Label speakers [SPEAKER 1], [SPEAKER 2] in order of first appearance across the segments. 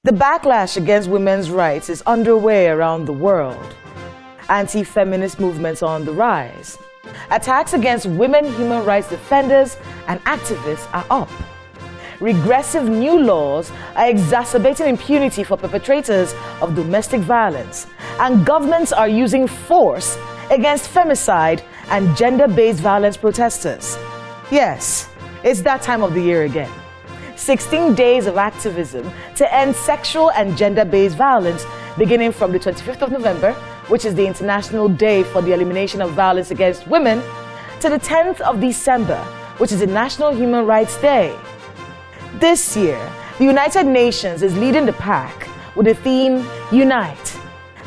[SPEAKER 1] The backlash against women's rights is underway around the world. Anti-feminist movements are on the rise. Attacks against women human rights defenders and activists are up. Regressive new laws are exacerbating impunity for perpetrators of domestic violence, and governments are using force against femicide and gender-based violence protesters. Yes, it's that time of the year again. 16 days of activism to end sexual and gender-based violence, beginning from the 25th of November, which is the International Day for the Elimination of Violence Against Women, to the 10th of December, which is the National Human Rights Day. This year, the United Nations is leading the pack with the theme, Unite,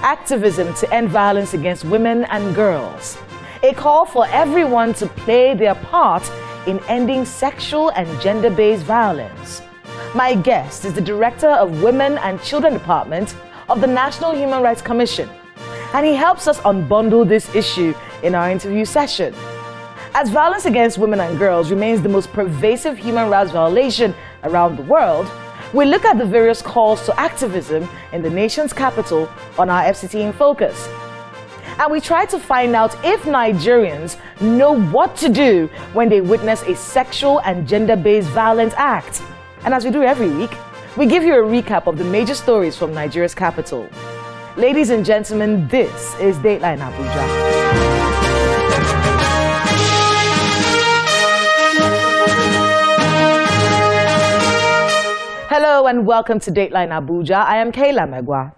[SPEAKER 1] Activism to End Violence Against Women and Girls, a call for everyone to play their part in ending sexual and gender-based violence. My guest is the Director of Women and Children Department of the National Human Rights Commission, and he helps us unbundle this issue in our interview session. As violence against women and girls remains the most pervasive human rights violation around the world, we look at the various calls to activism in the nation's capital on our FCT in Focus. And we try to find out if Nigerians know what to do when they witness a sexual and gender-based violent act. And as we do every week, we give you a recap of the major stories from Nigeria's capital. Ladies and gentlemen, this is Dateline Abuja. Hello and welcome to Dateline Abuja. I am Kayla Megwa.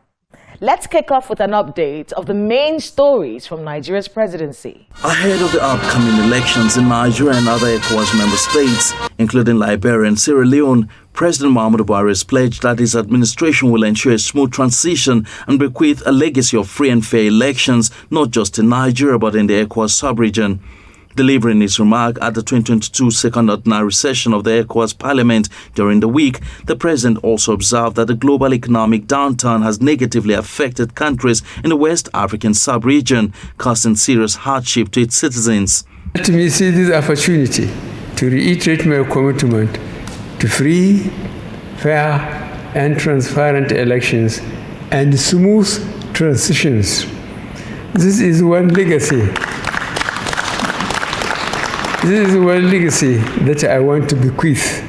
[SPEAKER 1] Let's kick off with an update of the main stories from Nigeria's presidency.
[SPEAKER 2] Ahead of the upcoming elections in Nigeria and other ECOWAS member states, including Liberia and Sierra Leone, President Muhammadu Buhari has pledged that his administration will ensure a smooth transition and bequeath a legacy of free and fair elections, not just in Nigeria but in the ECOWAS sub-region. Delivering his remark at the 2022 second ordinary session of the ECOWAS Parliament during the week, the president also observed that the global economic downturn has negatively affected countries in the West African sub-region, causing serious hardship to its citizens.
[SPEAKER 3] Let me see this opportunity to reiterate my commitment to free, fair, and transparent elections and smooth transitions. This is one legacy. This is one legacy that I want to bequeath,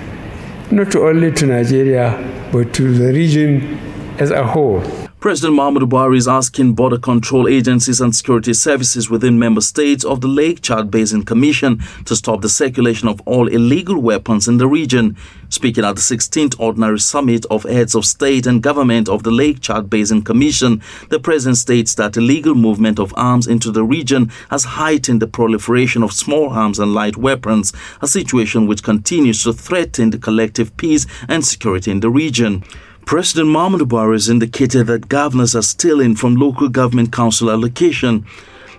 [SPEAKER 3] not only to Nigeria, but to the region as a whole.
[SPEAKER 2] President Muhammadu Buhari is asking border control agencies and security services within member states of the Lake Chad Basin Commission to stop the circulation of all illegal weapons in the region. Speaking at the 16th Ordinary Summit of Heads of State and Government of the Lake Chad Basin Commission, the president states that illegal movement of arms into the region has heightened the proliferation of small arms and light weapons, a situation which continues to threaten the collective peace and security in the region. President Muhammadu Buhari has indicated that governors are stealing from local government council allocation.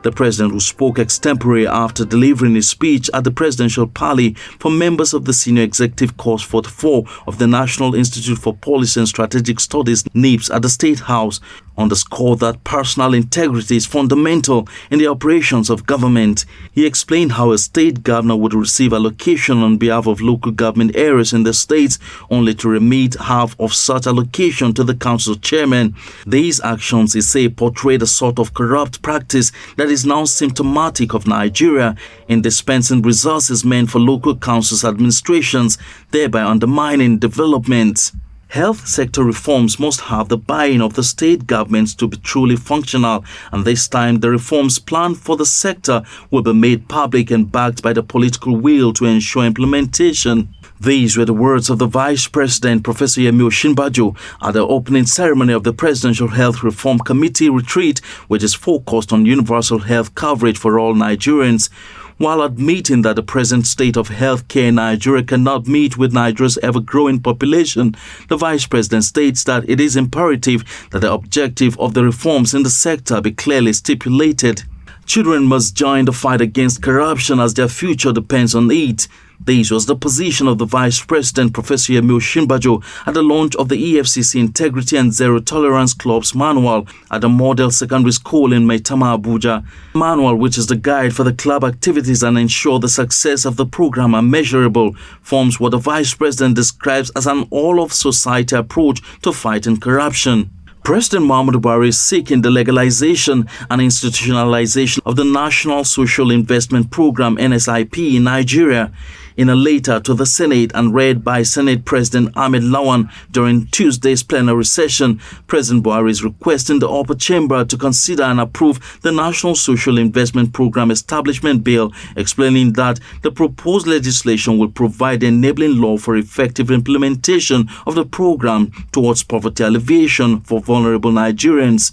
[SPEAKER 2] The president, who spoke extempore after delivering his speech at the presidential parley for members of the Senior Executive Course 44 of the National Institute for Policy and Strategic Studies (NIPS) at the State House, underscored that personal integrity is fundamental in the operations of government. He explained how a state governor would receive allocation on behalf of local government areas in the states, only to remit half of such allocation to the council chairman. These actions, he said, portrayed a sort of corrupt practice that is now symptomatic of Nigeria in dispensing resources meant for local councils' administrations, thereby undermining development. Health sector reforms must have the buy-in of the state governments to be truly functional, and this time the reforms planned for the sector will be made public and backed by the political will to ensure implementation. These were the words of the Vice President, Professor Yemi Osinbajo, at the opening ceremony of the Presidential Health Reform Committee retreat, which is focused on universal health coverage for all Nigerians. While admitting that the present state of healthcare in Nigeria cannot meet with Nigeria's ever-growing population, the Vice President states that it is imperative that the objective of the reforms in the sector be clearly stipulated. Children must join the fight against corruption as their future depends on it. This was the position of the Vice President, Professor Yemi Osinbajo, at the launch of the EFCC Integrity and Zero Tolerance Club's manual at the Model Secondary School in Maitama, Abuja. Manual, which is the guide for the club activities and ensure the success of the program are measurable, forms what the Vice President describes as an all-of-society approach to fighting corruption. President Muhammadu Buhari is seeking the legalization and institutionalization of the National Social Investment Program (NSIP) in Nigeria. In a letter to the Senate and read by Senate President Ahmed Lawan during Tuesday's plenary session, President Buhari is requesting the upper chamber to consider and approve the National Social Investment Program Establishment Bill, explaining that the proposed legislation will provide enabling law for effective implementation of the program towards poverty alleviation for vulnerable Nigerians.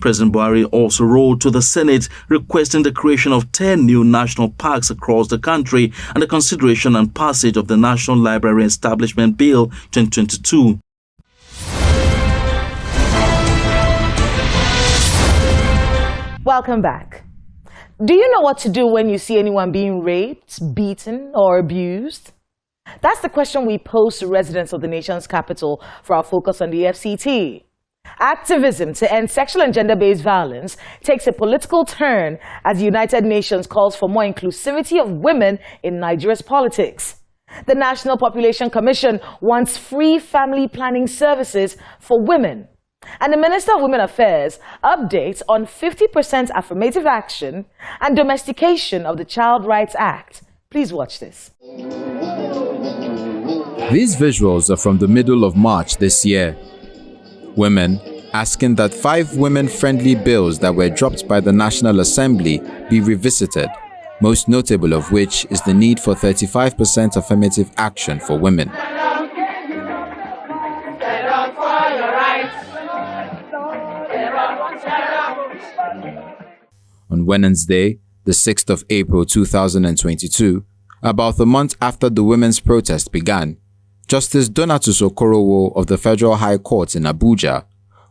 [SPEAKER 2] President Buhari also wrote to the Senate requesting the creation of 10 new national parks across the country and the consideration and passage of the National Library Establishment Bill 2022.
[SPEAKER 1] Welcome back. Do you know what to do when you see anyone being raped, beaten, or abused? That's the question we pose to residents of the nation's capital for our focus on the FCT. Activism to end sexual and gender-based violence takes a political turn as the United Nations calls for more inclusivity of women in Nigeria's politics. The National Population Commission wants free family planning services for women. And the Minister of Women Affairs updates on 50% affirmative action and domestication of the Child Rights Act. Please watch this.
[SPEAKER 4] These visuals are from the middle of March this year. Women asking that 5 women-friendly bills that were dropped by the National Assembly be revisited, most notable of which is the need for 35% affirmative action for women. On Wednesday, the 6th of April 2022, about a month after the women's protest began, Justice Donatus Okorowo of the Federal High Court in Abuja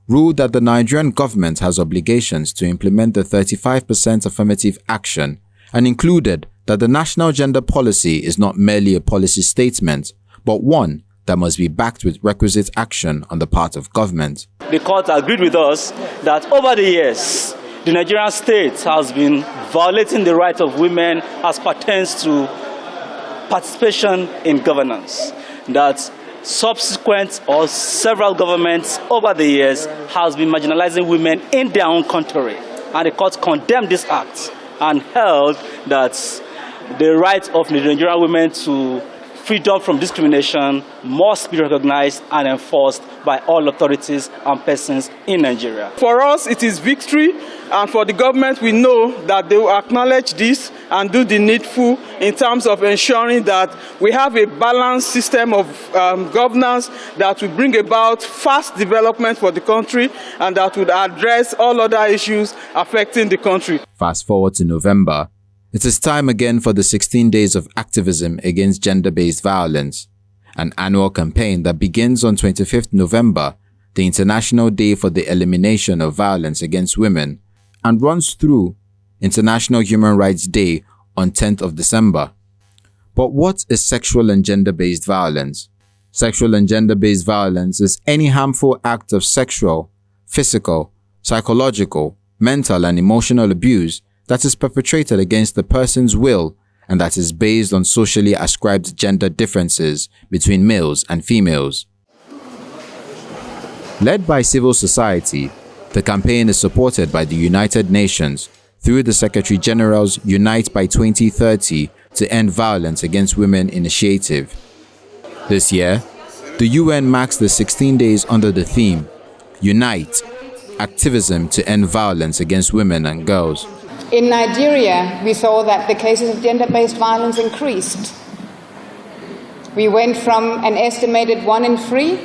[SPEAKER 4] ruled that the Nigerian government has obligations to implement the 35% affirmative action and included that the national gender policy is not merely a policy statement, but one that must be backed with requisite action on the part of government.
[SPEAKER 5] The court agreed with us that over the years, the Nigerian state has been violating the right of women as pertains to participation in governance. That subsequent or several governments over the years has been marginalizing women in their own country. And the court condemned this act and held that the right of Nigerian women to freedom from discrimination must be recognized and enforced by all authorities and persons in Nigeria.
[SPEAKER 6] For us, it is victory, and for the government, we know that they will acknowledge this and do the needful in terms of ensuring that we have a balanced system of governance that will bring about fast development for the country and that would address all other issues affecting the country.
[SPEAKER 4] Fast forward to November. It is time again for the 16 days of activism against gender-based violence, an annual campaign that begins on 25th November, the International Day for the Elimination of Violence Against Women, and runs through International Human Rights Day on 10th of December. But what is sexual and gender-based violence? Sexual and gender-based violence is any harmful act of sexual, physical, psychological, mental, and emotional abuse that is perpetrated against the person's will and that is based on socially ascribed gender differences between males and females. Led by civil society, the campaign is supported by the United Nations through the Secretary General's Unite by 2030 to End Violence Against Women initiative. This year, the UN marks the 16 days under the theme, Unite, Activism to End Violence Against Women and Girls.
[SPEAKER 7] In Nigeria, we saw that the cases of gender-based violence increased. We went from an estimated 1 in 3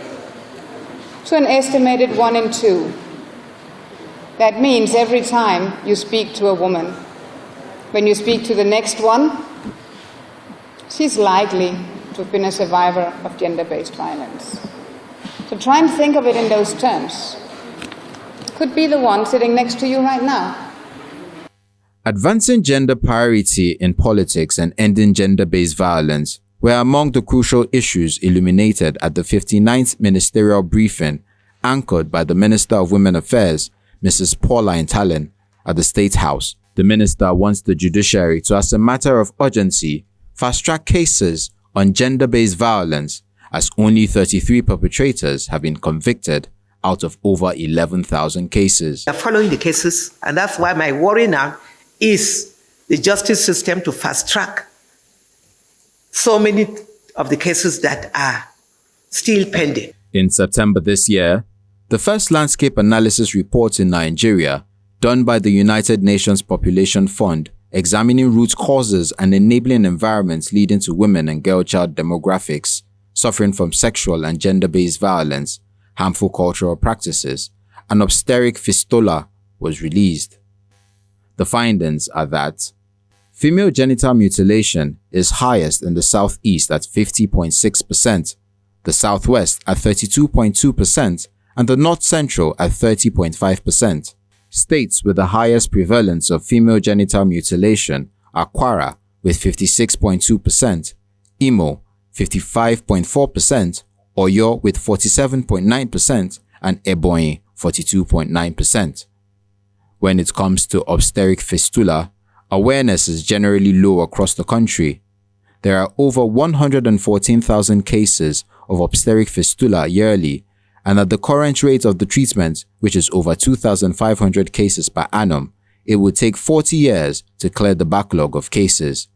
[SPEAKER 7] to an estimated 1 in 2. That means every time you speak to a woman, when you speak to the next one, she's likely to have been a survivor of gender-based violence. So try and think of it in those terms. Could be the one sitting next to you right now.
[SPEAKER 4] Advancing gender parity in politics and ending gender-based violence were among the crucial issues illuminated at the 59th ministerial briefing anchored by the Minister of Women Affairs, Mrs. Paula Intallen, at the State House. The minister wants the judiciary to, as a matter of urgency, fast-track cases on gender-based violence, as only 33 perpetrators have been convicted out of over 11,000 cases.
[SPEAKER 8] We are following the cases, and that's why my worry now is the justice system to fast-track so many of the cases that are still pending.
[SPEAKER 4] In September this year, the first landscape analysis report in Nigeria, done by the United Nations Population Fund, examining root causes and enabling environments leading to women and girl-child demographics suffering from sexual and gender-based violence, harmful cultural practices, and obstetric fistula, was released. The findings are that female genital mutilation is highest in the Southeast at 50.6%, the Southwest at 32.2%, and the North Central at 30.5%. States with the highest prevalence of female genital mutilation are Kwara with 56.2%, Imo 55.4%, Oyo with 47.9%, and Ebonyi 42.9%. When it comes to obstetric fistula, awareness is generally low across the country. There are over 114,000 cases of obstetric fistula yearly, and at the current rate of the treatment, which is over 2,500 cases per annum, it would take 40 years to clear the backlog of cases.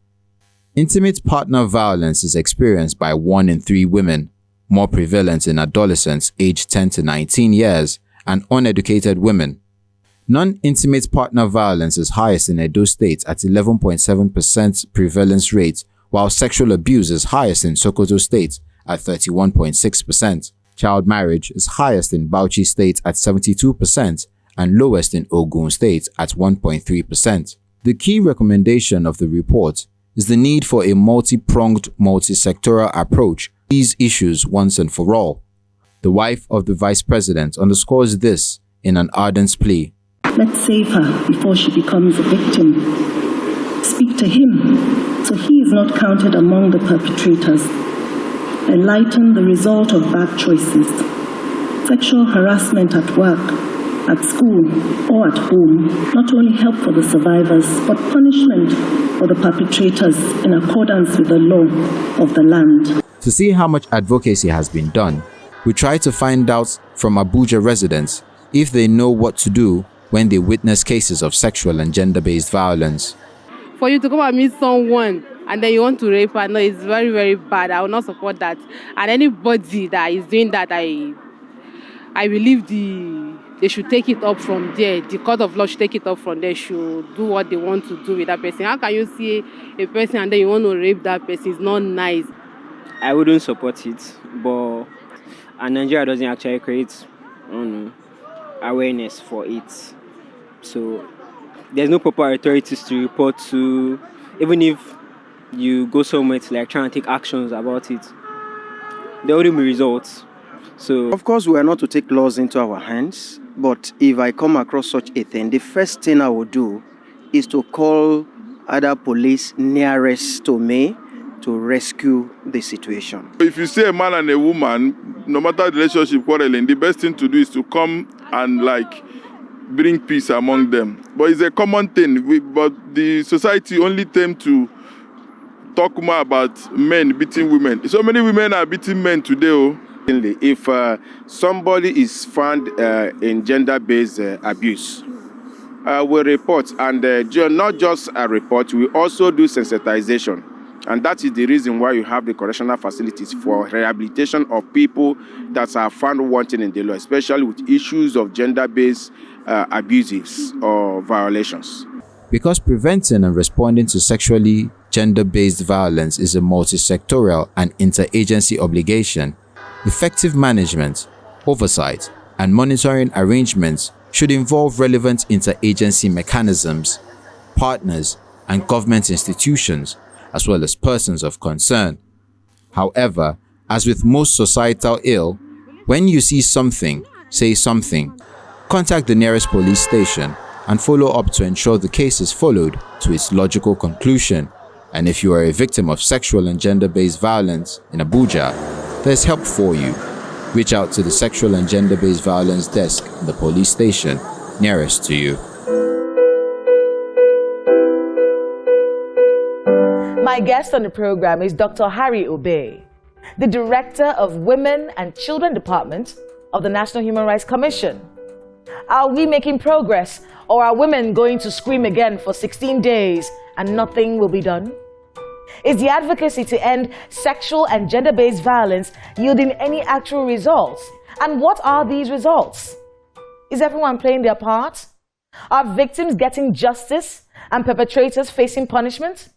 [SPEAKER 4] Intimate partner violence is experienced by 1 in 3 women, more prevalent in adolescents aged 10 to 19 years and uneducated women. Non-intimate partner violence is highest in Edo State at 11.7% prevalence rate, while sexual abuse is highest in Sokoto State at 31.6%. Child marriage is highest in Bauchi State at 72% and lowest in Ogun State at 1.3%. The key recommendation of the report is the need for a multi-pronged, multi-sectoral approach to these issues once and for all. The wife of the Vice President underscores this in an ardent plea.
[SPEAKER 9] Let's save her before she becomes a victim. Speak to him so he is not counted among the perpetrators. Enlighten the result of bad choices. Sexual harassment at work, at school, or at home not only help for the survivors, but punishment for the perpetrators in accordance with the law of the land.
[SPEAKER 4] To see how much advocacy has been done, we try to find out from Abuja residents if they know what to do when they witness cases of sexual and gender-based violence.
[SPEAKER 10] For you to come and meet someone and then you want to rape her, no, it's very, very bad. I will not support that. And anybody that is doing that, I believe they should take it up from there. The court of law should take it up from there, should do what they want to do with that person. How can you see a person and then you want to rape that person? It's not nice.
[SPEAKER 11] I wouldn't support it, but Nigeria doesn't actually create awareness for it. So there's no proper authorities to report to. Even if you go somewhere to try and take actions about it, there wouldn't be results. So
[SPEAKER 12] of course we are not to take laws into our hands, but if I come across such a thing, the first thing I would do is to call other police nearest to me to rescue the situation.
[SPEAKER 13] If you see a man and a woman, no matter the relationship quarreling, the best thing to do is to come and bring peace among them. But it's a common thing. But the society only tend to talk more about men beating women. So many women are beating men today.
[SPEAKER 14] If somebody is found in gender-based abuse, we report, and not just a report, we also do sensitization. And that is the reason why you have the correctional facilities for rehabilitation of people that are found wanting in the law, especially with issues of gender-based abuses or violations.
[SPEAKER 4] Because preventing and responding to sexually gender-based violence is a multi-sectoral and interagency obligation, effective management, oversight, and monitoring arrangements should involve relevant interagency mechanisms, partners, and government institutions, as well as persons of concern. However, as with most societal ill, when you see something, say something. Contact the nearest police station and follow up to ensure the case is followed to its logical conclusion. And if you are a victim of sexual and gender-based violence in Abuja, there's help for you. Reach out to the Sexual and Gender-Based Violence Desk in the police station nearest to you.
[SPEAKER 1] My guest on the program is Dr. Harry Obey, the Director of Women and Children Department of the National Human Rights Commission. Are we making progress, or are women going to scream again for 16 days and nothing will be done? Is the advocacy to end sexual and gender-based violence yielding any actual results? And what are these results? Is everyone playing their part? Are victims getting justice and perpetrators facing punishment?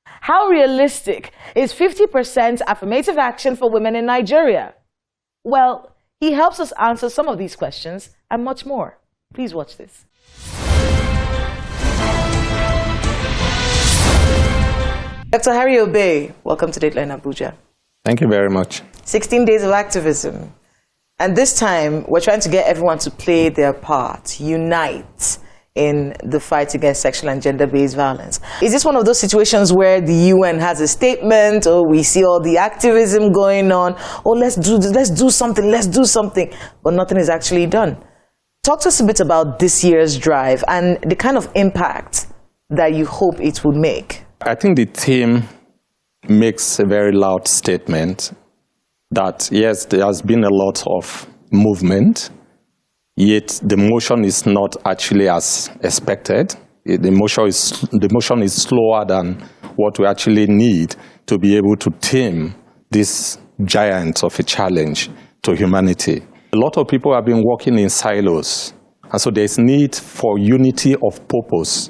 [SPEAKER 1] How realistic is 50% affirmative action for women in Nigeria? Well, he helps us answer some of these questions and much more. Please watch this. Dr. Harry Obey, welcome to Dateline Abuja.
[SPEAKER 15] Thank you very much.
[SPEAKER 1] 16 days of activism. And this time, we're trying to get everyone to play their part, unite in the fight against sexual and gender-based violence. Is this one of those situations where the UN has a statement, or we see all the activism going on, or let's do something, but nothing is actually done? Talk to us a bit about this year's drive and the kind of impact that you hope it would make.
[SPEAKER 15] I think the team makes a very loud statement that, yes, there has been a lot of movement, yet the motion is not actually as expected. The motion is slower than what we actually need to be able to tame this giant of a challenge to humanity. A lot of people have been working in silos, and so there's need for unity of purpose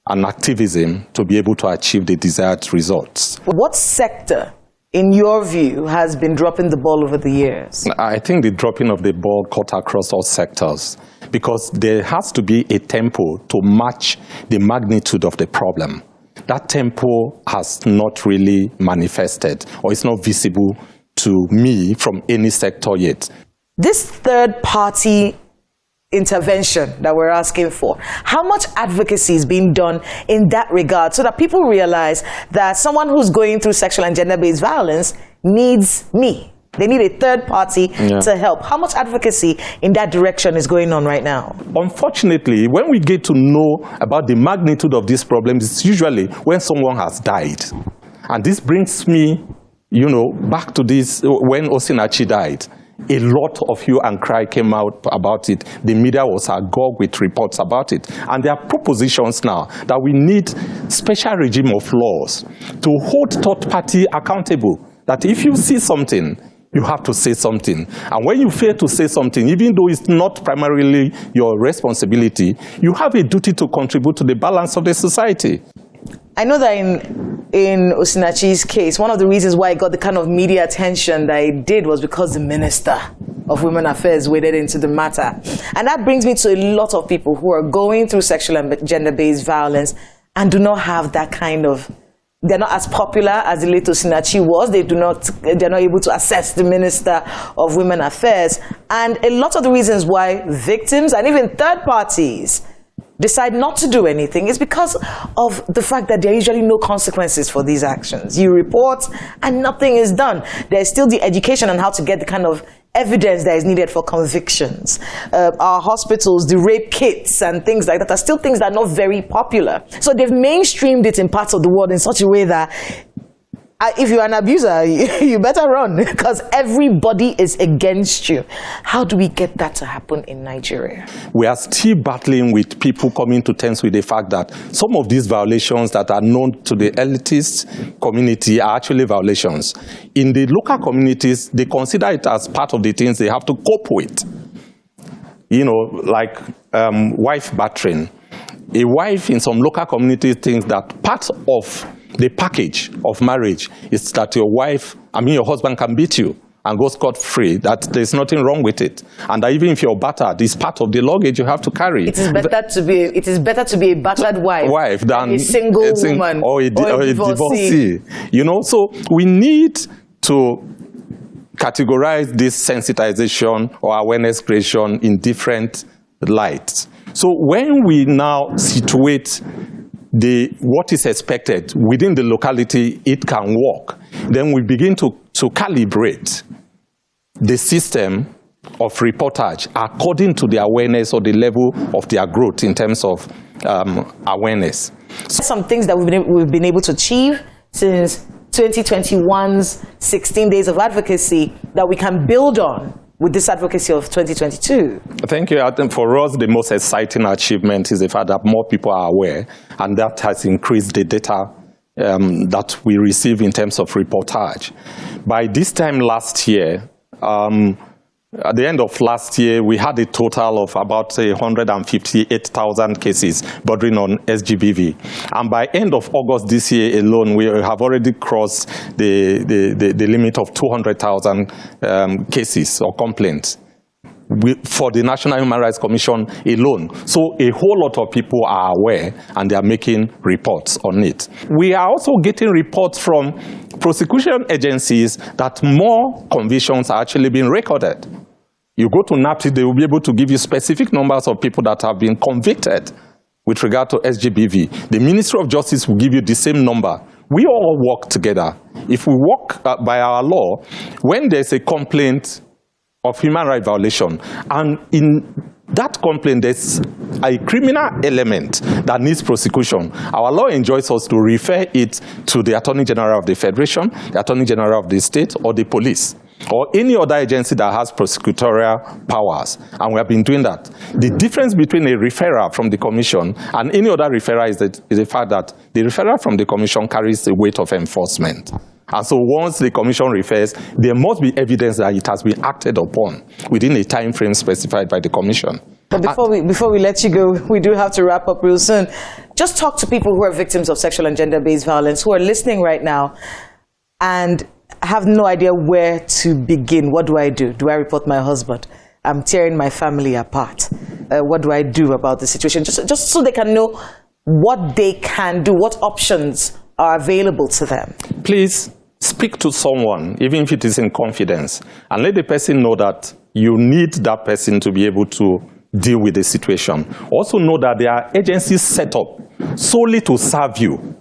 [SPEAKER 15] and activism to be able to achieve the desired results.
[SPEAKER 1] What sector, in your view, has been dropping the ball over the years?
[SPEAKER 15] I think the dropping of the ball cut across all sectors, because there has to be a tempo to match the magnitude of the problem. That tempo has not really manifested, or it's not visible to me from any sector yet.
[SPEAKER 1] This third-party intervention that we're asking for, how much advocacy is being done in that regard so that people realize that someone who's going through sexual and gender-based violence needs me? They need a third party to help. How much advocacy in that direction is going on right now?
[SPEAKER 15] Unfortunately, when we get to know about the magnitude of these problems, it's usually when someone has died. And this brings me, back to this, when Osinachi died. A lot of hue and cry came out about it. The media was agog with reports about it. And there are propositions now that we need special regime of laws to hold third party accountable. That if you see something, you have to say something. And when you fail to say something, even though it's not primarily your responsibility, you have a duty to contribute to the balance of the society.
[SPEAKER 1] I know that in Osinachi's case, one of the reasons why it got the kind of media attention that it did was because the Minister of Women Affairs waded into the matter. And that brings me to a lot of people who are going through sexual and gender-based violence and do not have that kind of, they're not as popular as the late Osinachi was. They're not able to assess the Minister of Women Affairs. And a lot of the reasons why victims and even third parties decide not to do anything is because of the fact that there are usually no consequences for these actions. You report and nothing is done. There's still the education on how to get the kind of evidence that is needed for convictions. Our hospitals, the rape kits and things like that are still things that are not very popular. So they've mainstreamed it in parts of the world in such a way that if you're an abuser, you better run, because everybody is against you. How do we get that to happen in Nigeria?
[SPEAKER 15] We are still battling with people coming to terms with the fact that some of these violations that are known to the elitist community are actually violations. In the local communities, they consider it as part of the things they have to cope with. Like wife battering. A wife in some local communities thinks that part of the package of marriage is that your husband can beat you and go scot-free, that there's nothing wrong with it. And that even if you're battered, it's part of the luggage you have to carry.
[SPEAKER 1] It is better to be a battered wife than a single woman
[SPEAKER 15] or a divorcee. So we need to categorize this sensitization or awareness creation in different lights. So when we now situate what is expected within the locality, it can work. Then we begin to calibrate the system of reportage according to the awareness or the level of their growth in terms of awareness.
[SPEAKER 1] Some things that we've been able to achieve since 2021's 16 days of advocacy that we can build on with this advocacy of 2022.
[SPEAKER 15] Thank you. I think for us, the most exciting achievement is the fact that more people are aware, and that has increased the data that we receive in terms of reportage. By this time last year, at the end of last year, we had a total of about 158,000 cases bordering on SGBV. And by end of August this year alone, we have already crossed the limit of 200,000 cases or complaints for the National Human Rights Commission alone. So a whole lot of people are aware and they are making reports on it. We are also getting reports from prosecution agencies that more convictions are actually being recorded. You go to NAPTI, they will be able to give you specific numbers of people that have been convicted with regard to SGBV. The Ministry of Justice will give you the same number. We all work together. If we work by our law, when there's a complaint of human rights violation, and in that complaint there's a criminal element that needs prosecution, our law enjoins us to refer it to the Attorney General of the Federation, the Attorney General of the state, or the police, or any other agency that has prosecutorial powers, and we have been doing that. The difference between a referral from the commission and any other referral is the fact that the referral from the commission carries the weight of enforcement. And so once the commission refers, there must be evidence that it has been acted upon within a time frame specified by the commission.
[SPEAKER 1] But before we let you go, we do have to wrap up real soon. Just talk to people who are victims of sexual and gender-based violence, who are listening right now and have no idea where to begin. What do I do? Do I report my husband? I'm tearing my family apart. What do I do about the situation? Just so they can know what they can do, what options are available to them.
[SPEAKER 15] Please speak to someone, even if it is in confidence, and let the person know that you need that person to be able to deal with the situation. Also know that there are agencies set up solely to serve you,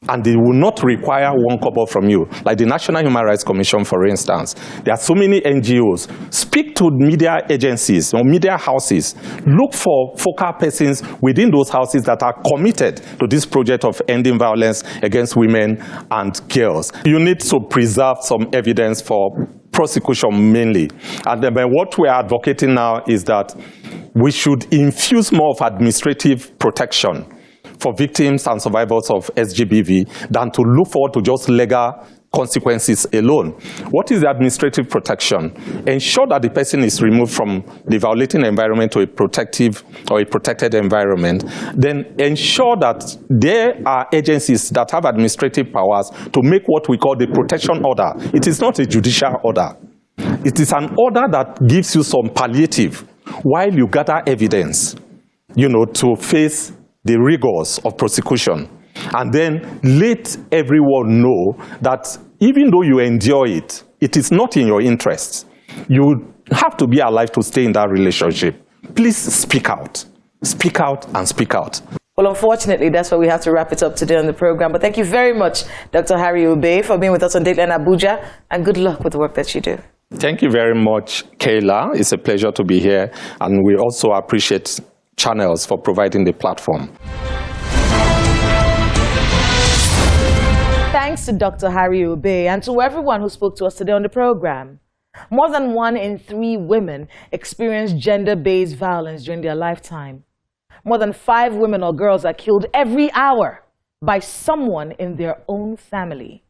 [SPEAKER 15] and they will not require one kobo from you. Like the National Human Rights Commission, for instance. There are so many NGOs. Speak to media agencies or media houses. Look for focal persons within those houses that are committed to this project of ending violence against women and girls. You need to preserve some evidence for prosecution mainly. And then what we are advocating now is that we should infuse more of administrative protection for victims and survivors of SGBV than to look forward to just legal consequences alone. What is the administrative protection? Ensure that the person is removed from the violating environment to a protective or a protected environment. Then ensure that there are agencies that have administrative powers to make what we call the protection order. It is not a judicial order. It is an order that gives you some palliative while you gather evidence, to face the rigors of prosecution. And then let everyone know that even though you enjoy it, it is not in your interest. You have to be alive to stay in that relationship. Please speak out. Speak out and speak out.
[SPEAKER 1] Well, unfortunately, that's why we have to wrap it up today on the program. But thank you very much, Dr. Harry Obey, for being with us on Dateline Abuja, and good luck with the work that you do.
[SPEAKER 15] Thank you very much, Kayla. It's a pleasure to be here, and we also appreciate Channels for providing the platform.
[SPEAKER 1] Thanks to Dr. Harry Obey and to everyone who spoke to us today on the program. More than 1 in 3 women experience gender-based violence during their lifetime. More than 5 women or girls are killed every hour by someone in their own family.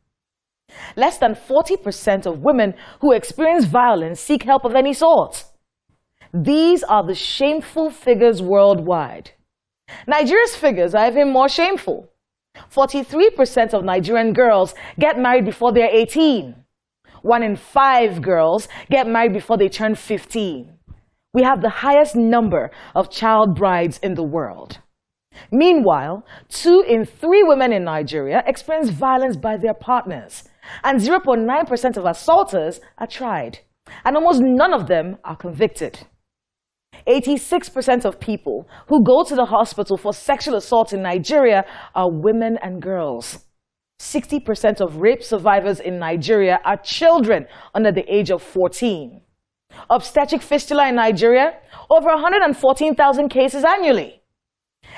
[SPEAKER 1] Less than 40% of women who experience violence seek help of any sort. These are the shameful figures worldwide. Nigeria's figures are even more shameful. 43% of Nigerian girls get married before they're 18. 1 in 5 girls get married before they turn 15. We have the highest number of child brides in the world. Meanwhile, 2 in 3 women in Nigeria experience violence by their partners, and 0.9% of assaulters are tried, and almost none of them are convicted. 86% of people who go to the hospital for sexual assault in Nigeria are women and girls. 60% of rape survivors in Nigeria are children under the age of 14. Obstetric fistula in Nigeria, over 114,000 cases annually.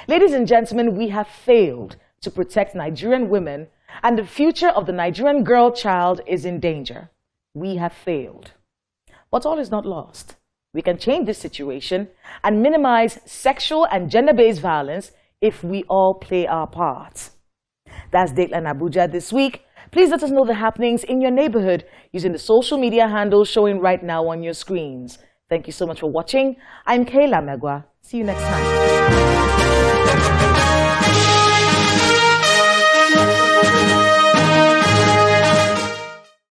[SPEAKER 1] Ladies and gentlemen, we have failed to protect Nigerian women, and the future of the Nigerian girl child is in danger. We have failed. But all is not lost. We can change this situation and minimize sexual and gender-based violence if we all play our parts. That's Dateline Abuja this week. Please let us know the happenings in your neighborhood using the social media handles showing right now on your screens. Thank you so much for watching. I'm Kayla Megwa. See you next time.